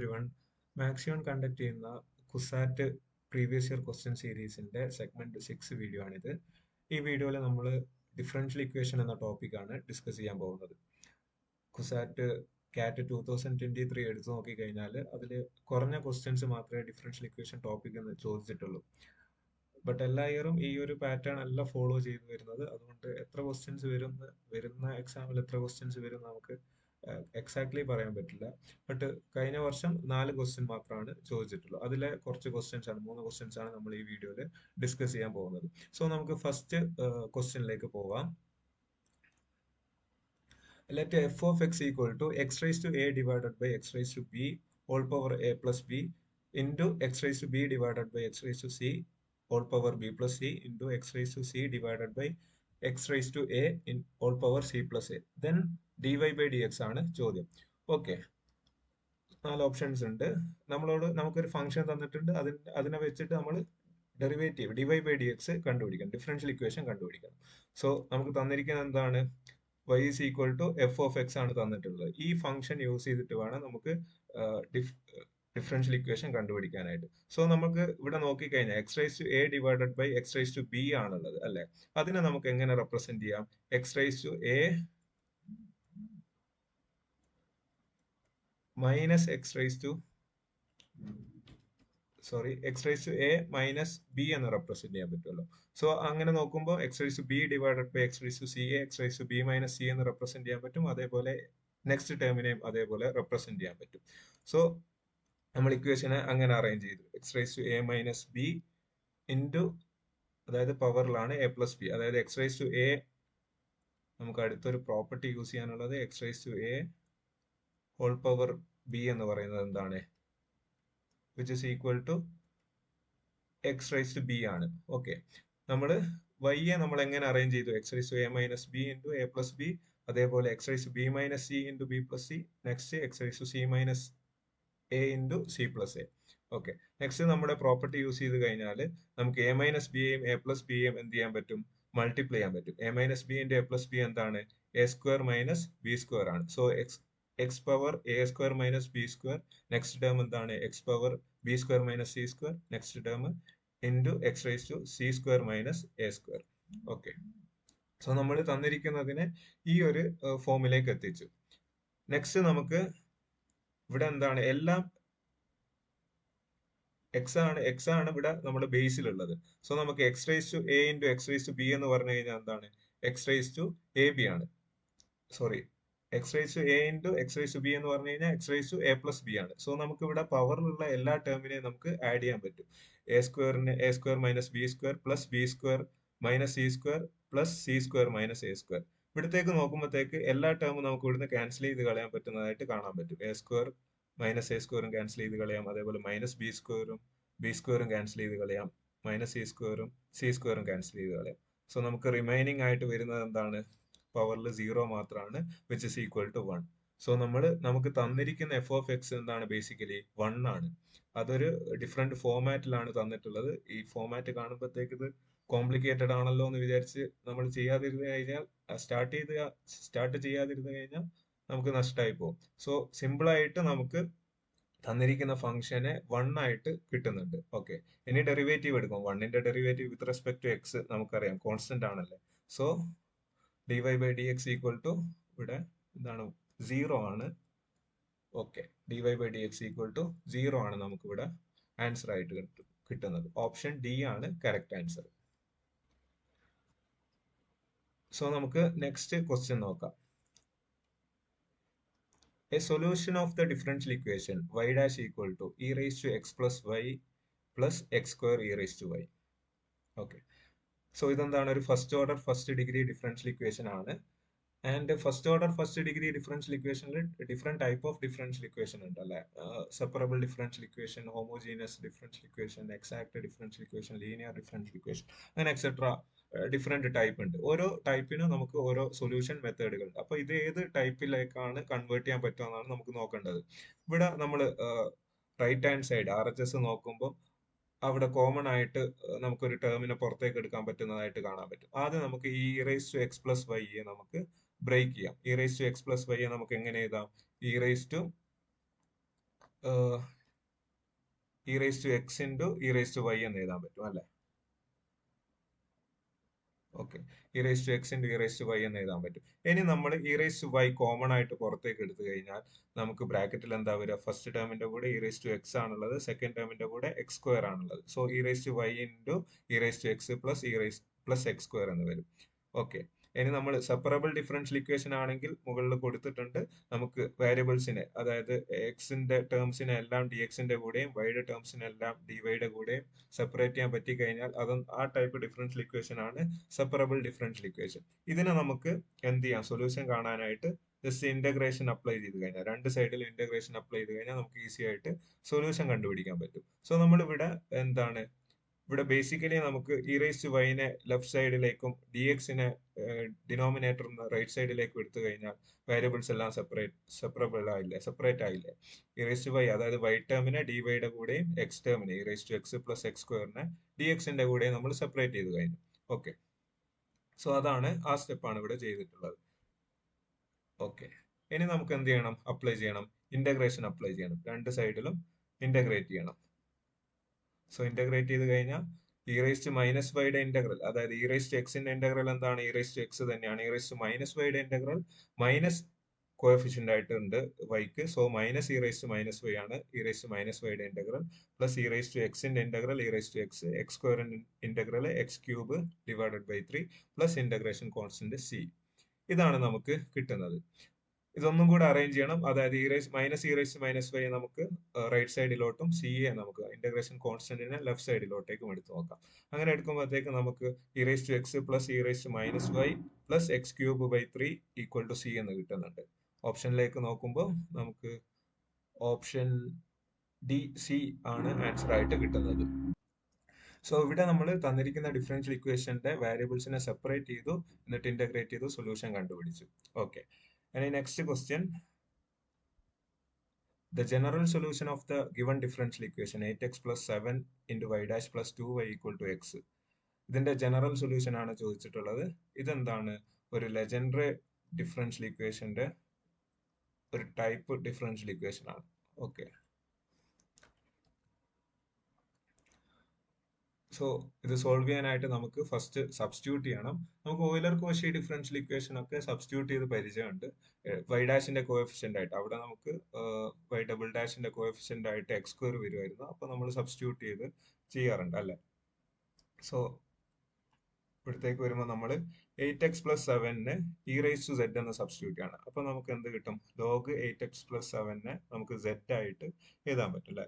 Everyone. Maximum conduct ചെയ്യുന്ന CUSAT previous year question സീരീസിന്റെ segment 6 video ആണിത്. ഈ വീഡിയോയിൽ നമ്മൾ ഡിഫറൻഷ്യൽ ഇക്വേഷൻ എന്ന ടോപ്പിക്കാണ് ഡിസ്കസ് ചെയ്യാൻ പോകുന്നത്. കുസാറ്റ് കാറ്റ് 2023 എടുത്തു നോക്കിക്കഴിഞ്ഞാൽ അതിൽ കുറഞ്ഞ ക്വസ്റ്റ്യൻസ് മാത്രമേ ഡിഫറൻഷ്യൽ ഇക്വേഷൻ ടോപ്പിക് എന്ന് ചോദിച്ചിട്ടുള്ളൂ. ബട്ട് എല്ലാ ഇയറും ഈ ഒരു പാറ്റേൺ അല്ല ഫോളോ ചെയ്തു വരുന്നത്. അതുകൊണ്ട് എത്ര ക്വസ്റ്റ്യൻസ് വരുന്ന എക്സാമിൽ എത്ര ക്വസ്റ്റ്യൻസ് വരും നമുക്ക് എക്സാക്ട്ലി പറയാൻ പറ്റില്ല. ബട്ട് കഴിഞ്ഞ വർഷം 4 ക്വസ്റ്റ്യൻ മാത്രമാണ് ചോദിച്ചിട്ടുള്ളൂ. അതിലെ കുറച്ച് ക്വസ്റ്റ്യൻസ് ആണ്, 3 ക്വസ്റ്റ്യൻസ് ആണ് നമ്മൾ ഈ വീഡിയോയിൽ ഡിസ്കസ് ചെയ്യാൻ പോകുന്നത്. സോ നമുക്ക് ഫസ്റ്റ് ക്വസ്റ്റ്യനിലേക്ക് പോവാം. Let f of x equal to x raised to a divided by x raised to b whole power a plus b into x raised to b divided by x raised to c whole power b plus c into x raised to c divided by x raised to a in whole power c plus a. Then dy by dx ആണ് ചോദ്യം. Okay, 4 options ഉണ്ട്. നമുക്കൊരു function തന്നിട്ടുണ്ട്. അതിനെ വെച്ചിട്ട് നമ്മൾ derivative dy by dx കണ്ടുപിടിക്കണം, differential equation കണ്ടുപിടിക്കണം. സോ നമുക്ക് തന്നിരിക്കുന്നത് എന്താണ്? y is equal to f of x ആണ് തന്നിട്ടുള്ളത്. ഈ ഫംഗ്ഷൻ യൂസ് ചെയ്തിട്ട് വേണം നമുക്ക് ഡിഫറൻഷ്യൽ ഇക്വേഷൻ കണ്ടുപിടിക്കാനായിട്ട്. സോ നമുക്ക് ഇവിടെ നോക്കിക്കഴിഞ്ഞാൽ x rice to a divided by x rice to b ആണുള്ളത് അല്ലെ. അതിനെ നമുക്ക് എങ്ങനെ റെപ്രസെന്റ് ചെയ്യാം? X rice to A minus x rice to A minus b എന്ന് റെപ്രസെന്റ് ചെയ്യാൻ പറ്റുമല്ലോ. സോ അങ്ങനെ നോക്കുമ്പോൾ x rice to b divided by x rice to c a, x rice to B minus c എന്ന് represent ചെയ്യാൻ പറ്റും. അതേപോലെ next ടേമിനെയും അതേപോലെ റെപ്രസെന്റ് ചെയ്യാൻ പറ്റും. സോ നമ്മൾ ഇക്വേഷനെ അങ്ങനെ അറേഞ്ച് ചെയ്തു. X rice to A minus B into, അതായത് പവറിലാണ് എ പ്ലസ് ബി, അതായത് എക്സ് റൈസ് ടു എ, നമുക്ക് അടുത്തൊരു പ്രോപ്പർട്ടി യൂസ് ചെയ്യാനുള്ളത് X rice to A whole power B എന്ന് പറയുന്നത് എന്താണ്? Which is equal to X rice to B ആണ്. ഓക്കെ, നമ്മൾ വൈയെ നമ്മൾ എങ്ങനെ അറേഞ്ച് ചെയ്തു? X rice to A minus B into A plus B, അതേപോലെ X rice to B minus C into B plus C, next X rice to C minus A into C plus A. Okay, next നമ്മുടെ property use ചെയ്ത് കഴിഞ്ഞാൽ നമുക്ക് A minus ബിയെയും A plus ബിയെയും എന്ത് ചെയ്യാൻ പറ്റും? മൾട്ടിപ്ലൈ ചെയ്യാൻ പറ്റും. A minus B into A plus B എന്താണ്? A square minus B square ആണ്. So X power A square minus B square, next term എന്താണ്? X power B square minus C square, next term into X rice to c square minus a square. Okay, so നമ്മൾ തന്നിരിക്കുന്നതിനെ ഈ ഒരു ഫോമിലേക്ക് എത്തിച്ചു. Next നമുക്ക് ഇവിടെ എന്താണ്? എല്ലാം എക്സ് ആണ് ഇവിടെ നമ്മുടെ ബേസിലുള്ളത്. സോ നമുക്ക് X rice to A into X rice to B എന്ന് പറഞ്ഞു കഴിഞ്ഞാൽ എന്താണ്? X rice to A B ആണ്. X rice to A into X rice to B എന്ന് പറഞ്ഞു കഴിഞ്ഞാൽ X rice to A plus B ആണ്. സോ നമുക്ക് ഇവിടെ പവറിലുള്ള എല്ലാ ടേമിനെയും നമുക്ക് ആഡ് ചെയ്യാൻ പറ്റും. A square minus B square plus B square minus C square plus C square minus a square. ഇവിടത്തേക്ക് നോക്കുമ്പോഴത്തേക്ക് എല്ലാ ടേമും നമുക്ക് ഇവിടുന്ന് ക്യാൻസൽ ചെയ്ത് കളയാൻ പറ്റുന്നതായിട്ട് കാണാൻ പറ്റും. എ സ്ക്വയർ മൈനസ് എ സ്ക്വയറും ക്യാൻസൽ ചെയ്ത് കളയാം. അതേപോലെ മൈനസ് ബി സ്ക്വയറും ക്യാൻസൽ ചെയ്ത് കളയാം. മൈനസ് സി സ്ക്വയറും ക്യാൻസൽ ചെയ്ത് കളയാം. സോ നമുക്ക് റിമൈനിങ് ആയിട്ട് വരുന്നത് എന്താണ്? പവറിൽ 0 മാത്രമാണ്, which is equal to 1. So നമുക്ക് തന്നിരിക്കുന്ന എഫ് ഓഫ് എക്സ് എന്താണ്? ബേസിക്കലി 1 ആണ്. അതൊരു ഡിഫറെന്റ് ഫോമാറ്റിലാണ് തന്നിട്ടുള്ളത്. ഈ ഫോമാറ്റ് കാണുമ്പോഴത്തേക്ക് ഇത് കോംപ്ലിക്കേറ്റഡ് ആണല്ലോ എന്ന് വിചാരിച്ച് നമ്മൾ ചെയ്യാതിരുന്നു കഴിഞ്ഞാൽ, സ്റ്റാർട്ട് ചെയ്യാതിരുന്നു കഴിഞ്ഞാൽ നമുക്ക് നഷ്ടമായി പോകും. സോ സിമ്പിൾ ആയിട്ട് നമുക്ക് തന്നിരിക്കുന്ന ഫംഗ്ഷനെ 1 ആയിട്ട് കിട്ടുന്നുണ്ട്. ഓക്കെ, ഇനി ഡെറിവേറ്റീവ് എടുക്കും. 1ന്റെ derivative with respect to X നമുക്കറിയാം കോൺസ്റ്റന്റ് ആണല്ലേ. So dy by dx equal to ഇവിടെ എന്താണ്? 0 ആണ്. Okay, dy by dx equal to 0 ആണ് നമുക്ക് ഇവിടെ ആൻസർ ആയിട്ട് കിട്ടുന്നത്. ഓപ്ഷൻ ഡി ആണ് കറക്റ്റ് ആൻസർ. സോ നമുക്ക് നെക്സ്റ്റ് ക്വസ്റ്റ്യൻ നോക്കാം. A solution of the differential equation y dash equal to e raised to x plus y plus x square e raised to y. Okay, so ഇതെന്താണ്? ഒരു first order first degree differential equation ആണ്. And first order first degree differential ഇക്വേഷനിൽ different type of differential equation ഉണ്ട് അല്ലെ. Separable differential equation, homogeneous differential equation, exact differential equation, linear differential equation, അങ്ങനെ etcetera different type ഉണ്ട്. ഓരോ ടൈപ്പിനും നമുക്ക് ഓരോ solution മെത്തേഡുകൾ ഉണ്ട്. അപ്പൊ ഇത് ഏത് ടൈപ്പിലേക്കാണ് കൺവേർട്ട് ചെയ്യാൻ പറ്റുമെന്നാണ് നമുക്ക് നോക്കേണ്ടത്. ഇവിടെ നമ്മൾ റൈറ്റ് ഹാൻഡ് സൈഡ് RHS നോക്കുമ്പോൾ അവിടെ കോമൺ ആയിട്ട് നമുക്കൊരു ടേമിനെ പുറത്തേക്ക് എടുക്കാൻ പറ്റുന്നതായിട്ട് കാണാൻ പറ്റും. ആദ്യം നമുക്ക് ഈ റേസ് ടു എക്സ് പ്ലസ് വൈയെ നമുക്ക് ബ്രേക്ക് ചെയ്യാം. ഈ റേസ് ടു എക്സ് പ്ലസ് വൈയെ നമുക്ക് എങ്ങനെ എഴുതാം? ഈ raise to e raise to x into e raise to y എന്ന് എഴുതാൻ പറ്റും അല്ലെ? Okay, e raise to x into e raise to y എന്ന് എഴുതാൻ പറ്റും. ഇനി നമ്മൾ e raise to y common ആയിട്ട് പുറത്തേക്ക് എടുത്തു കഴിഞ്ഞാൽ നമുക്ക് ബ്രാക്കറ്റിൽ എന്താ വരിക? ഫസ്റ്റ് ടേമിന്റെ കൂടെ ഇ റേസ് ടു എക്സ് ആണുള്ളത്, സെക്കൻഡ് ടേമിന്റെ കൂടെ എക്സ് സ്ക്വയർ ആണുള്ളത്. So e raise to y into e raise to X plus E raise plus x square എന്ന് വരും. ഓക്കെ, ഇനി നമ്മൾ സെപ്പറബിൾ ഡിഫറൻഷ്യൽ ഇക്വേഷൻ ആണെങ്കിൽ മുകളിൽ കൊടുത്തിട്ടുണ്ട്. നമുക്ക് വേരിയബിൾസിനെ, അതായത് എക്സിന്റെ ടേംസിനെ എല്ലാം ഡി എക്സിന്റെ കൂടെയും വൈയുടെ ടേംസിനെ എല്ലാം ഡി വൈയുടെ കൂടെയും സെപ്പറേറ്റ് ചെയ്യാൻ പറ്റി കഴിഞ്ഞാൽ അതും ആ ടൈപ്പ് ഡിഫറൻഷ്യൽ ഇക്വേഷൻ ആണ് സെപ്പറബിൾ ഡിഫറൻഷ്യൽ ഇക്വേഷൻ. ഇതിനെ നമുക്ക് എന്ത് ചെയ്യാം? സൊല്യൂഷൻ കാണാനായിട്ട് ജസ്റ്റ് ഇന്റഗ്രേഷൻ അപ്ലൈ ചെയ്ത് കഴിഞ്ഞാൽ, രണ്ട് സൈഡിലും ഇന്റഗ്രേഷൻ അപ്ലൈ ചെയ്ത് കഴിഞ്ഞാൽ നമുക്ക് ഈസി ആയിട്ട് സൊല്യൂഷൻ കണ്ടുപിടിക്കാൻ പറ്റും. സോ നമ്മൾ ഇവിടെ എന്താണ്, ഇവിടെ ബേസിക്കലി നമുക്ക് ഇ റേസ് ടു വൈനെ ലെഫ്റ്റ് സൈഡിലേക്കും ഡി എക്സിനെ ഡിനോമിനേറ്റർ റൈറ്റ് സൈഡിലേക്കും എടുത്തു കഴിഞ്ഞാൽ വേരിയബിൾസ് എല്ലാം സെപ്പറബിൾ ആയില്ലേ, സെപ്പറേറ്റ് ആയില്ലേ? ഇ റേസ് ടു വൈ, അതായത് വൈ ടേമിനെ ഡി വൈയുടെ കൂടെയും എക്സ് ടേമിനെ E raise to X plus X സ്ക്വയറിനെ ഡി എക്സിന്റെ കൂടെയും നമ്മൾ സെപ്പറേറ്റ് ചെയ്ത് കഴിഞ്ഞു. ഓക്കെ, സോ അതാണ് ആ സ്റ്റെപ്പാണ് ഇവിടെ ചെയ്തിട്ടുള്ളത്. ഓക്കെ, ഇനി നമുക്ക് എന്ത് ചെയ്യണം? അപ്ലൈ ചെയ്യണം, ഇന്റഗ്രേഷൻ അപ്ലൈ ചെയ്യണം, രണ്ട് സൈഡിലും ഇന്റഗ്രേറ്റ് ചെയ്യണം. സോ ഇന്റഗ്രേറ്റ് ചെയ്ത് കഴിഞ്ഞാൽ ഇ റേസ് ടു മൈനസ് വൈയുടെ ഇന്റഗ്രൽ, അതായത് ഇ റേസ് ടു എക്സിന്റെ ഇന്റഗ്രൽ എന്താണ്? ഇ റേസ് ടു എക്സ് തന്നെയാണ്. ഇ റേസ് ടു മൈനസ് വൈയുടെ ഇന്റഗ്രൽ മൈനസ് കോഎഫിഷ്യന്റ് ആയിട്ടുണ്ട് വൈക്ക്. So minus E raise to minus Y ആണ് ഇ റേസ് ടു മൈനസ് വൈയുടെ integral, plus E raise to എക്സിന്റെ integral E raise to X, X സ്ക്വയറിന്റെ integral X cube divided by 3 plus integration constant C. ഇതാണ് നമുക്ക് കിട്ടുന്നത്. ഇതൊന്നും കൂടെ arrange ചെയ്യണം, അതായത് ഇ റേസ് മൈനസ് വൈ നമുക്ക് റൈറ്റ് സൈഡിലോട്ടും സി എ നമുക്ക് ഇന്റഗ്രേഷൻ കോൺസ്റ്റന്റിനെ ലെഫ്റ്റ് സൈഡിലോട്ടേക്കും എടുത്തു നോക്കാം. അങ്ങനെ എടുക്കുമ്പോഴത്തേക്ക് നമുക്ക് E raise to X plus E raise to minus y plus x cube by 3 equal to c എന്ന് കിട്ടുന്നുണ്ട്. ഓപ്ഷനിലേക്ക് നോക്കുമ്പോൾ നമുക്ക് ഓപ്ഷൻ ഡി സി ആണ് ആൻസർ ആയിട്ട് കിട്ടുന്നത്. സോ ഇവിടെ നമ്മൾ തന്നിരിക്കുന്ന ഡിഫറൻഷ്യൽ ഇക്വേഷന്റെ വാരിയബിൾസിനെ സെപ്പറേറ്റ് ചെയ്തു, എന്നിട്ട് ഇന്റഗ്രേറ്റ് ചെയ്തു, സൊല്യൂഷൻ കണ്ടുപിടിച്ചു. ഓക്കെ, ഇനി next question. The general solution of the given differential equation 8x plus 7 into y dash plus 2y equal to x. ഇതിന്റെ ജനറൽ സൊല്യൂഷൻ ആണ് ചോദിച്ചിട്ടുള്ളത്. ഇതെന്താണ്? ഒരു ലെജൻഡറി ഡിഫറൻഷ്യൽ ഇക്വേഷന്റെ ഒരു ടൈപ്പ് ഡിഫറൻഷ്യൽ ഇക്വേഷൻ ആണ്. ഓക്കെ, സോ ഇത് സോൾവ് ചെയ്യാനായിട്ട് നമുക്ക് ഫസ്റ്റ് സബ്സ്റ്റിറ്റ്യൂട്ട് ചെയ്യണം. നമുക്ക് ഓയിലർ കോഷി ഡിഫറൻഷ്യൽ ഇക്വേഷൻ ഒക്കെ സബ്സ്റ്റിറ്റ്യൂട്ട് ചെയ്ത് പരിചയമുണ്ട്. വൈ ഡാഷിന്റെ കോഎഫിഷ്യന്റ് ആയിട്ട് അവിടെ നമുക്ക് വൈ ഡബിൾ ഡാഷിന്റെ കോഎഫിഷ്യന്റ് ആയിട്ട് എക്സ് സ്ക്വയർ വരുമായിരുന്നു. അപ്പൊ നമ്മൾ സബ്സ്റ്റിറ്റ്യൂട്ട് ചെയ്ത് ചെയ്യാറുണ്ട് അല്ലെ? സോ ഇവിടത്തേക്ക് വരുമ്പോൾ നമ്മൾ 8x പ്ലസ് 7നെ ഇ റേസ് ടു സെഡ് എന്ന് സബ്സ്റ്റിറ്റ്യൂട്ട് ചെയ്യണം. അപ്പൊ നമുക്ക് എന്ത് കിട്ടും? ലോഗ് 8x പ്ലസ് 7നെ നമുക്ക് സെഡ് ആയിട്ട് എഴുതാൻ പറ്റും അല്ലെ?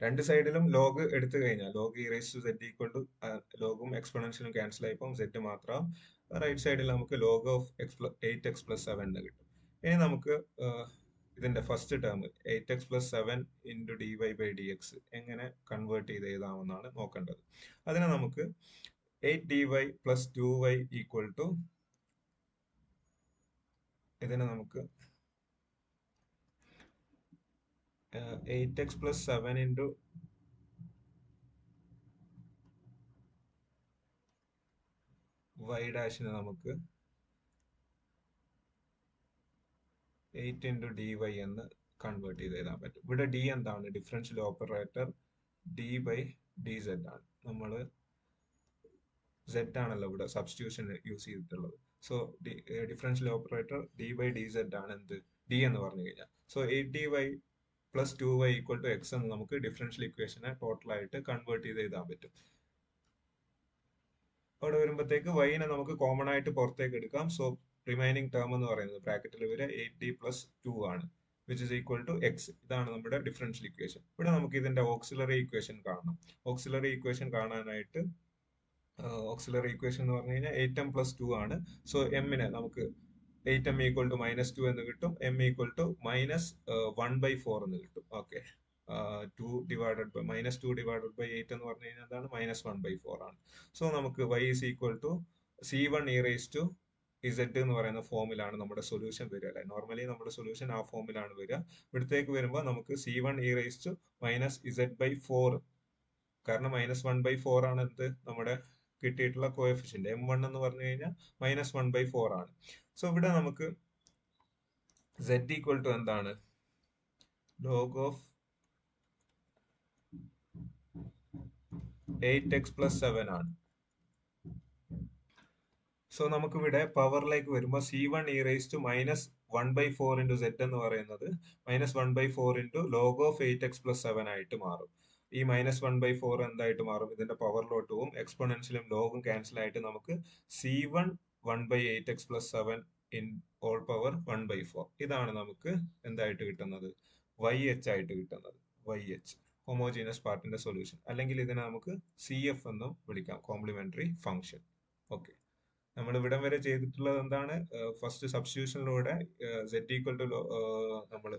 രണ്ട് സൈഡിലും ലോഗ് എടുത്തു കഴിഞ്ഞാൽ log E raise to zed equal to ലോഗും എക്സ്പൊണൻഷ്യലും ക്യാൻസൽ ആയിപ്പോൾ സെഡ് മാത്രം. റൈറ്റ് സൈഡിൽ നമുക്ക് ലോഗ് ഓഫ് 8x പ്ലസ് 7 എന്ന് കിട്ടും. ഇനി നമുക്ക് ഇതിന്റെ first term 8x plus 7 into d y by d x എങ്ങനെ കൺവേർട്ട് ചെയ്ത് എഴുതാമെന്നാണ് നോക്കേണ്ടത്. അതിനെ നമുക്ക് 8 d y plus 2y equal to, ഇതിനെ നമുക്ക് 8x പ്ലസ് 7 ഇൻറ്റു വൈ ഡാഷിനെ നമുക്ക് 8 ഇൻറ്റു ഡി വൈ എന്ന് കൺവേർട്ട് ചെയ്ത് എഴുതാൻ പറ്റും. ഇവിടെ ഡി എന്താണ്? Differential operator d by d z ആണ്. നമ്മൾ സെഡ് ആണല്ലോ ഇവിടെ സബ്സ്റ്റിറ്റ്യൂഷൻ യൂസ് ചെയ്തിട്ടുള്ളത്. So differential operator d by d z ആണ് എന്ത്? ഡി എന്ന് പറഞ്ഞു കഴിഞ്ഞാൽ. So 8 d y plus 2y equal to x എന്ന് നമുക്ക് ഡിഫറൻഷ്യൽ ഇക്വേഷനെ ടോട്ടൽ ആയിട്ട് കൺവേർട്ട് ചെയ്ത് എഴുതാൻ പറ്റും. അവിടെ വരുമ്പോഴത്തേക്ക് വൈനെ നമുക്ക് കോമൺ ആയിട്ട് പുറത്തേക്ക് എടുക്കാം. സോ റിമൈനിങ് ടേം എന്ന് പറയുന്നത് ബ്രാക്കറ്റിൽ വരെ 8d പ്ലസ് 2 ആണ്, which is equal to x. ഇതാണ് നമ്മുടെ ഡിഫറൻഷ്യൽ ഇക്വേഷൻ. ഇവിടെ നമുക്ക് ഇതിന്റെ ഓക്സിലറി ഇക്വേഷൻ കാണണം. ഓക്സിലറി ഇക്വേഷൻ കാണാനായിട്ട് ഓക്സിലറി ഇക്വേഷൻ എന്ന് പറഞ്ഞു കഴിഞ്ഞാൽ 8m പ്ലസ് 2 ആണ്. സോ എമ്മിനെ നമുക്ക് 8m ഈക്വൽ ടു മൈനസ് 2 എന്ന് കിട്ടും, എം ഈക്വൽ ടു മൈനസ് 1/4 എന്ന് കിട്ടും. Okay, 2 divided by minus 2 divided by 8 എന്ന് പറഞ്ഞു കഴിഞ്ഞാൽ എന്താണ്? മൈനസ് 1/4 ആണ്. സോ നമുക്ക് y is equal to C1 e raise to z എന്ന് പറയുന്ന ഫോമിലാണ് നമ്മുടെ സൊല്യൂഷൻ വരിക അല്ലെ? നോർമലി നമ്മുടെ സൊല്യൂഷൻ ആ ഫോമിലാണ് വരിക. ഇവിടത്തേക്ക് വരുമ്പോൾ നമുക്ക് C1 e raise to minus Z/4, കാരണം മൈനസ് 1/4 ആണ് എന്ത് നമ്മുടെ കിട്ടിയിട്ടുള്ള കോഎഫിഷ്യന്റ്. M1 എന്ന് പറഞ്ഞു കഴിഞ്ഞാൽ മൈനസ് 1/4 ആണ്. സോ ഇവിടെ നമുക്ക് Z ഈക്വൽ ടു എന്താണ്? log of 8x plus 7 ആണ്. സോ നമുക്ക് ഇവിടെ പവറിലേക്ക് വരുമ്പോൾ C1 e⁻⁻⁴ എന്ന് പറയുന്നത് -1/4 × log of 8x plus 7 ആയിട്ട് മാറും. ഈ -1/4 എന്തായിട്ട് മാറും? ഇതിന്റെ പവറിലോട്ട് പോവും. എക്സ്പോണൻഷ്യലും ലോഗും ക്യാൻസൽ ആയിട്ട് നമുക്ക് C1 1/8x+7 in all power 1/4. ഇതാണ് നമുക്ക് എന്തായിട്ട് കിട്ടുന്നത്? YH ആയിട്ട് കിട്ടുന്നത്. YH ഹോമോജീനസ് പാർട്ടിന്റെ സൊല്യൂഷൻ. അല്ലെങ്കിൽ ഇതിനെ നമുക്ക് CF എന്നും വിളിക്കാം, കോംപ്ലിമെന്ററി ഫംഗ്ഷൻ. ഓക്കെ, നമ്മൾ ഇവിടം വരെ ചെയ്തിട്ടുള്ളത് എന്താണ്? ഫസ്റ്റ് സബ്സ്റ്റിറ്റ്യൂഷനിലൂടെ z ഈക്വൽ ടു നമ്മൾ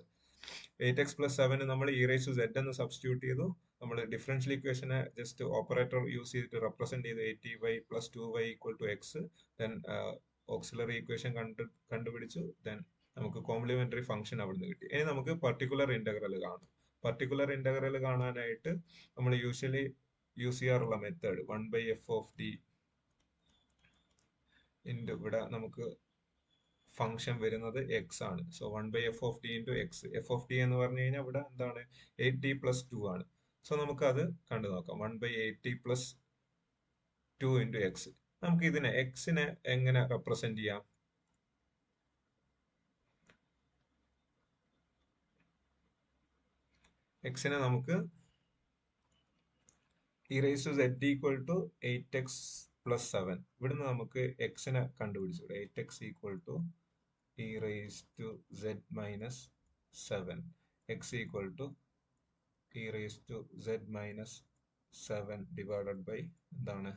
8x+7 നമ്മൾ e⁻z എന്ന് സബ്സ്റ്റിറ്റ്യൂട്ട് ചെയ്തു. നമ്മൾ ഡിഫറൻഷ്യൽ ഇക്വേഷനെ ജസ്റ്റ് ഓപ്പറേറ്റർ യൂസ് ചെയ്തിട്ട് റെപ്രസെന്റ് ചെയ്ത് 80y + 2y = x. Then auxiliary equation കണ്ടുപിടിച്ചു. ദെൻ നമുക്ക് കോംപ്ലിമെന്ററി ഫംഗ്ഷൻ അവിടുന്ന് കിട്ടി. ഇനി നമുക്ക് പർട്ടിക്കുലർ ഇന്റഗ്രൽ കാണാം. പർട്ടിക്കുലർ ഇന്റഗ്രൽ കാണാനായിട്ട് നമ്മൾ യൂഷ്വലി യൂസ് ചെയ്യാറുള്ള മെത്തേഡ് 1/f(d) ഇൻറ്റു ഇവിടെ നമുക്ക് ഫംഗ്ഷൻ വരുന്നത് എക്സ് ആണ്. So 1/f(d) into X. f(d) എന്ന് പറഞ്ഞു കഴിഞ്ഞാൽ ഇവിടെ എന്താണ്? 8t + 2 ആണ്. സോ നമുക്ക് അത് കണ്ടു നോക്കാം. 1/8t + 2 into X. നമുക്ക് ഇതിനെ എക്സിനെ എങ്ങനെ റെപ്രസെന്റ് ചെയ്യാം? എക്സിനെ നമുക്ക് e⁻z = 8x+7. ഇവിടുന്ന് നമുക്ക് എക്സിനെ കണ്ടുപിടിച്ചു. 8x = e⁻z - 7. x = e⁻z - 7 divided by എന്താണ്?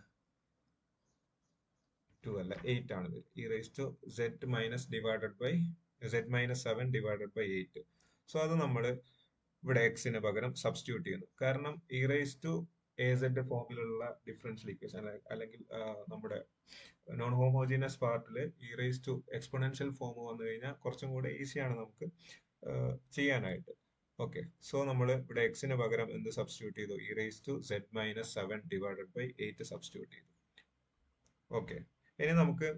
2 അല്ല, 8 ആണ്. e⁻z - divided by z - 7 divided by 8. So അത് നമ്മൾ ഇവിടെ എക്സിന് പകരം സബ്സ്റ്റിറ്റ്യൂട്ട് ചെയ്യുന്നു. കാരണം e⁻az ഫോമിലുള്ള ഡിഫറൻഷ്യൽ ഇക്വേഷൻ അല്ലെങ്കിൽ നമ്മുടെ നോൺ ഹോമോജീനസ് പാർട്ടിൽ എക്സ്പോണൻഷ്യൽ ഫോം വന്നു കഴിഞ്ഞാൽ കുറച്ചും കൂടെ ഈസിയാണ് നമുക്ക് ചെയ്യാനായിട്ട്. ഓക്കെ, സോ നമ്മൾ ഇവിടെ എക്സിന് പകരം എന്ത് സബ്സ്റ്റിറ്റ്യൂട്ട് ചെയ്തു? e⁻z - 7 ഡിവൈഡഡ് ബൈ 8 സബ്സ്റ്റിറ്റ്യൂട്ട് ചെയ്തു. ഓക്കെ, ഇനി നമുക്ക്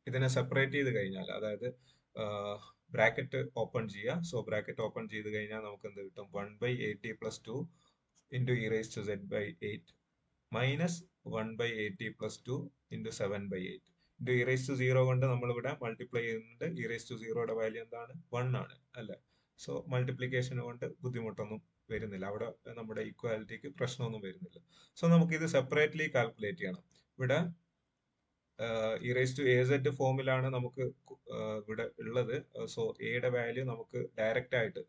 ഇതിനെ സെപ്പറേറ്റ് ചെയ്ത് കഴിഞ്ഞാൽ, അതായത് ബ്രാക്കറ്റ് ഓപ്പൺ ചെയ്യുക. സോ ബ്രാക്കറ്റ് ഓപ്പൺ ചെയ്ത് കഴിഞ്ഞാൽ നമുക്ക് എന്ത് കിട്ടും? 1/8t + 2 into e⁻z/8 minus 1/8t + 2 into 7/8 into e⁻0 കൊണ്ട് നമ്മളിവിടെ മൾട്ടിപ്ലൈ ചെയ്യുന്നുണ്ട്. e⁻0യുടെ വാല്യൂ എന്താണ്? 1 ആണ് അല്ലെ? സോ മൾട്ടിപ്ലിക്കേഷൻ കൊണ്ട് ബുദ്ധിമുട്ടൊന്നും വരുന്നില്ല. അവിടെ നമ്മുടെ ഈക്വാലിറ്റിക്ക് പ്രശ്നമൊന്നും വരുന്നില്ല. സോ നമുക്ക് ഇത് സെപ്പറേറ്റ്ലി കാൽക്കുലേറ്റ് ചെയ്യണം. ഇവിടെ e⁻az ഫോമിലാണ് നമുക്ക് ഇവിടെ ഉള്ളത്. സോ എയുടെ വാല്യൂ നമുക്ക് ഡയറക്റ്റ് ആയിട്ട്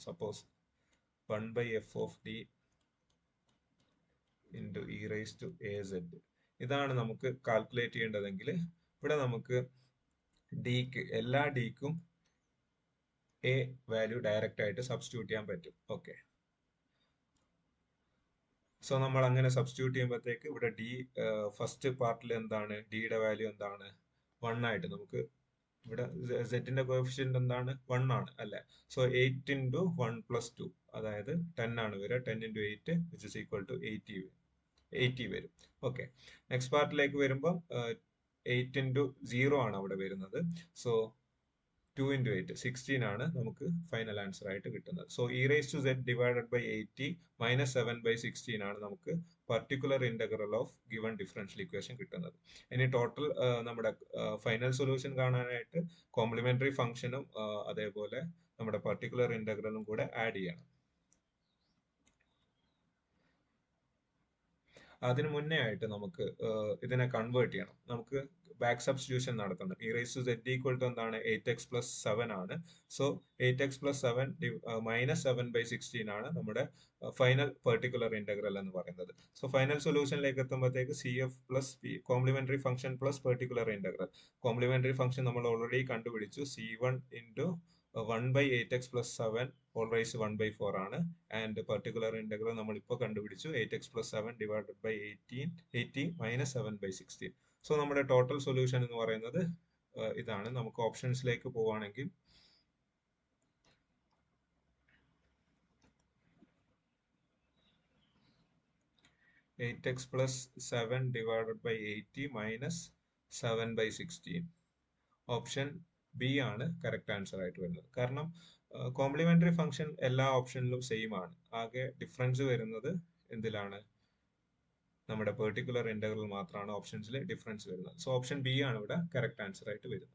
സപ്പോസ് 1/f(d) ഇൻറ്റു e⁻az ഇതാണ് നമുക്ക് കാൽക്കുലേറ്റ് ചെയ്യേണ്ടതെങ്കിൽ ഇവിടെ നമുക്ക് ഡിക്ക് എല്ലാ ഡിക്കും എ വാല്യൂ ഡയറക്റ്റ് ആയിട്ട് സബ്സ്റ്റിറ്റ്യൂട്ട് ചെയ്യാൻ പറ്റും. ഓക്കെ, സോ നമ്മൾ അങ്ങനെ സബ്സ്റ്റിറ്റ്യൂട്ട് ചെയ്യുമ്പോഴത്തേക്ക് ഇവിടെ ഡി ഫസ്റ്റ് പാർട്ടിൽ എന്താണ്? ഡിയുടെ വാല്യൂ എന്താണ്? 1 ആയിട്ട് നമുക്ക് ഇവിടെ സെറ്റിന്റെ കോഎഫിഷ്യന്റ് എന്താണ്? 1 ആണ് അല്ലെ? സോ 8 ഇൻറ്റു 1 + 2 അതായത് 10 ആണ് വരിക. 10 into 8 which is equal to 80 വരും. ഓക്കെ, നെക്സ്റ്റ് പാർട്ടിലേക്ക് വരുമ്പോൾ 8 ഇൻറ്റു 0 ആണ് അവിടെ വരുന്നത്. സോ 2 ഇൻറ്റു 8 16 ആണ് നമുക്ക് ഫൈനൽ ആൻസർ ആയിട്ട് കിട്ടുന്നത്. So e⁻z divided by 80 minus 7/16 ആണ് നമുക്ക് particular integral of given differential equation കിട്ടുന്നത്. ഇനി ടോട്ടൽ നമ്മുടെ ഫൈനൽ സൊല്യൂഷൻ കാണാനായിട്ട് കോംപ്ലിമെന്ററി ഫംഗ്ഷനും അതേപോലെ നമ്മുടെ പർട്ടിക്കുലർ ഇന്റഗ്രലും കൂടെ ആഡ് ചെയ്യണം. അതിന് മുന്നേ ആയിട്ട് നമുക്ക് ഇതിനെ കൺവേർട്ട് ചെയ്യണം. നമുക്ക് ബാക്ക് സബ്സ്റ്റിറ്റ്യൂഷൻ നടത്തണം. e⁻z = എന്താണ്? 8x+7 ആണ്. സോ 8x+7 മൈനസ് 7/16 ആണ് നമ്മുടെ ഫൈനൽ പെർട്ടിക്കുലർ ഇന്റഗ്രൽ എന്ന് പറയുന്നത്. സോ ഫൈനൽ സൊല്യൂഷനിലേക്ക് എത്തുമ്പോഴത്തേക്ക് CF plus complementary function plus particular integral. Complementary function നമ്മൾ ഓൾറെഡി കണ്ടുപിടിച്ചു. C1 into 1/8x+7 whole raise 1/4 ആണ്. ആൻഡ് പർട്ടിക്കുലർ ഇന്റഗ്രൽ നമ്മൾ ഇപ്പോൾ കണ്ടുപിടിച്ചു 8x+7 divided by 80 minus 7/16. So നമ്മുടെ ടോട്ടൽ സൊല്യൂഷൻ എന്ന് പറയുന്നത് ഇതാണ്. നമുക്ക് ഓപ്ഷൻസിലേക്ക് പോവുകയാണെങ്കിൽ (8x+7 divided by 80 minus 7/16). Option b ആണ് കറക്റ്റ് ആൻസർ ആയിട്ട് വരുന്നത്. കാരണം കോംപ്ലിമെന്ററി ഫംഗ്ഷൻ എല്ലാ ഓപ്ഷനിലും സെയിം ആണ്. ആകെ ഡിഫറൻസ് വരുന്നത് എന്തിലാണ്? നമ്മുടെ പെർട്ടിക്കുലർ ഇന്റഗ്രൽ മാത്രമാണ് ഓപ്ഷൻസിൽ ഡിഫറൻസ് വരുന്നത്. സോ ഓപ്ഷൻ ബി ആണ് ഇവിടെ കറക്റ്റ് ആൻസർ ആയിട്ട് വരുന്നത്.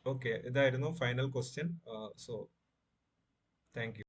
ഓക്കെ, ഇതായിരുന്നു final question. So thank you.